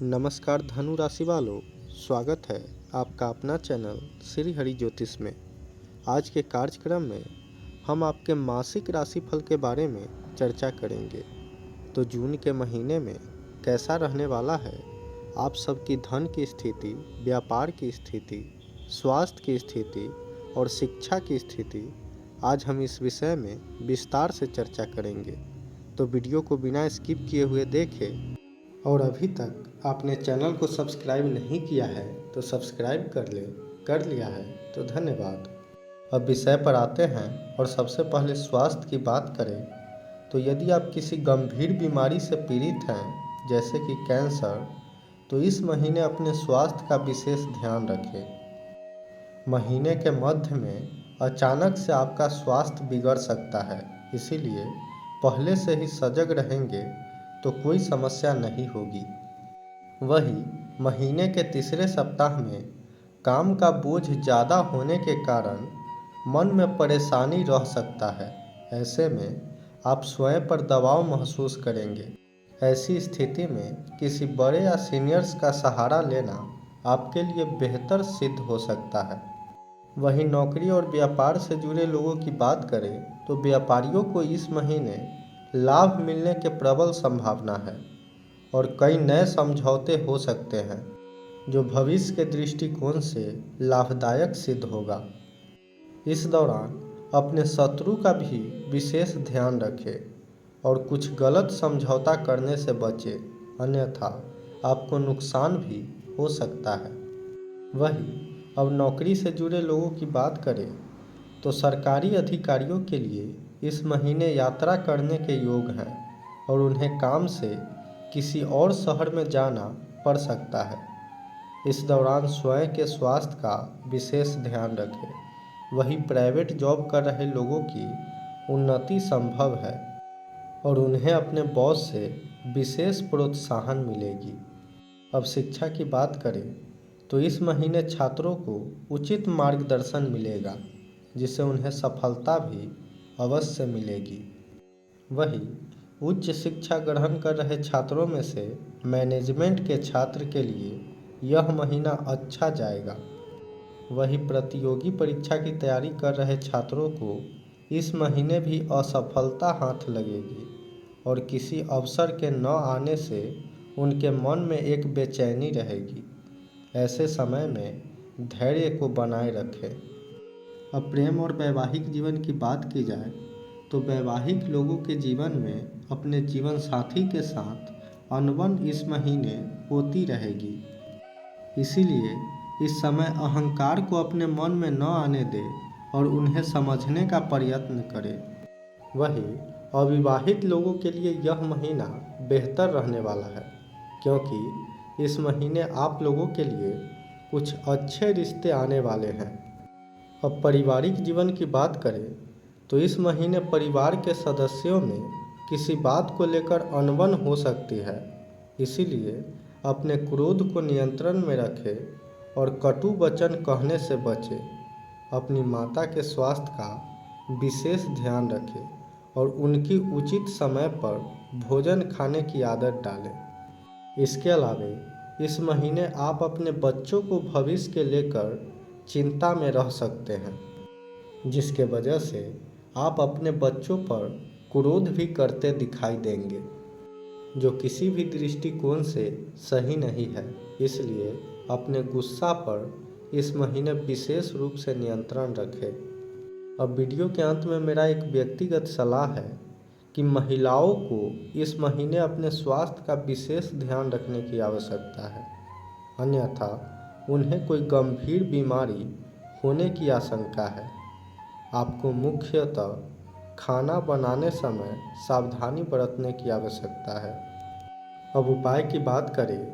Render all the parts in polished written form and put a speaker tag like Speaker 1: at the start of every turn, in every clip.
Speaker 1: नमस्कार धनु राशि वालों, स्वागत है आपका अपना चैनल श्री हरि ज्योतिष में। आज के कार्यक्रम में हम आपके मासिक राशिफल के बारे में चर्चा करेंगे। तो जून के महीने में कैसा रहने वाला है, आप सबकी धन की स्थिति, व्यापार की स्थिति, स्वास्थ्य की स्थिति और शिक्षा की स्थिति, आज हम इस विषय में विस्तार से चर्चा करेंगे। तो वीडियो को बिना स्किप किए हुए देखें और अभी तक आपने चैनल को सब्सक्राइब नहीं किया है तो सब्सक्राइब कर लिया है तो धन्यवाद। अब विषय पर आते हैं और सबसे पहले स्वास्थ्य की बात करें तो यदि आप किसी गंभीर बीमारी से पीड़ित हैं जैसे कि कैंसर, तो इस महीने अपने स्वास्थ्य का विशेष ध्यान रखें। महीने के मध्य में अचानक से आपका स्वास्थ्य बिगड़ सकता है, इसीलिए पहले से ही सजग रहेंगे तो कोई समस्या नहीं होगी। वहीं महीने के तीसरे सप्ताह में काम का बोझ ज़्यादा होने के कारण मन में परेशानी रह सकता है। ऐसे में आप स्वयं पर दबाव महसूस करेंगे। ऐसी स्थिति में किसी बड़े या सीनियर्स का सहारा लेना आपके लिए बेहतर सिद्ध हो सकता है। वहीं नौकरी और व्यापार से जुड़े लोगों की बात करें तो व्यापारियों को इस महीने लाभ मिलने के प्रबल संभावना है और कई नए समझौते हो सकते हैं जो भविष्य के दृष्टिकोण से लाभदायक सिद्ध होगा। इस दौरान अपने शत्रु का भी विशेष ध्यान रखें और कुछ गलत समझौता करने से बचें, अन्यथा आपको नुकसान भी हो सकता है। वहीं अब नौकरी से जुड़े लोगों की बात करें तो सरकारी अधिकारियों के लिए इस महीने यात्रा करने के योग हैं और उन्हें काम से किसी और शहर में जाना पड़ सकता है। इस दौरान स्वयं के स्वास्थ्य का विशेष ध्यान रखें। वहीं प्राइवेट जॉब कर रहे लोगों की उन्नति संभव है और उन्हें अपने बॉस से विशेष प्रोत्साहन मिलेगी। अब शिक्षा की बात करें तो इस महीने छात्रों को उचित मार्गदर्शन मिलेगा जिससे उन्हें सफलता भी अवश्य मिलेगी। वहीं उच्च शिक्षा ग्रहण कर रहे छात्रों में से मैनेजमेंट के छात्र के लिए यह महीना अच्छा जाएगा। वहीं प्रतियोगी परीक्षा की तैयारी कर रहे छात्रों को इस महीने भी असफलता हाथ लगेगी और किसी अवसर के न आने से उनके मन में एक बेचैनी रहेगी। ऐसे समय में धैर्य को बनाए रखें। अब प्रेम और वैवाहिक जीवन की बात की जाए तो वैवाहिक लोगों के जीवन में अपने जीवन साथी के साथ अनबन इस महीने होती रहेगी, इसीलिए इस समय अहंकार को अपने मन में न आने दें और उन्हें समझने का प्रयत्न करें। वहीं अविवाहित लोगों के लिए यह महीना बेहतर रहने वाला है क्योंकि इस महीने आप लोगों के लिए कुछ अच्छे रिश्ते आने वाले हैं। अब पारिवारिक जीवन की बात करें तो इस महीने परिवार के सदस्यों में किसी बात को लेकर अनबन हो सकती है, इसीलिए अपने क्रोध को नियंत्रण में रखें और कटु वचन कहने से बचें। अपनी माता के स्वास्थ्य का विशेष ध्यान रखें और उनकी उचित समय पर भोजन खाने की आदत डालें। इसके अलावा इस महीने आप अपने बच्चों को भविष्य के लेकर चिंता में रह सकते हैं, जिसके वजह से आप अपने बच्चों पर क्रोध भी करते दिखाई देंगे, जो किसी भी दृष्टिकोण से सही नहीं है। इसलिए अपने गुस्सा पर इस महीने विशेष रूप से नियंत्रण रखें। अब वीडियो के अंत में मेरा एक व्यक्तिगत सलाह है कि महिलाओं को इस महीने अपने स्वास्थ्य का विशेष ध्यान रखने की आवश्यकता है, अन्यथा उन्हें कोई गंभीर बीमारी होने की आशंका है। आपको मुख्यतः खाना बनाने समय सावधानी बरतने की आवश्यकता है। अब उपाय की बात करें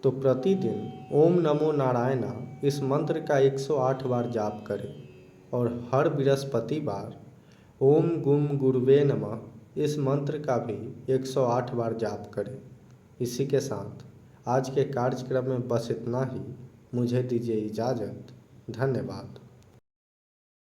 Speaker 1: तो प्रतिदिन ओम नमो नारायण इस मंत्र का 108 बार जाप करें और हर बृहस्पतिवार ओम गुम गुरुवे नमः इस मंत्र का भी 108 बार जाप करें। इसी के साथ आज के कार्यक्रम में बस इतना ही। मुझे दीजिए इजाज़त। धन्यवाद।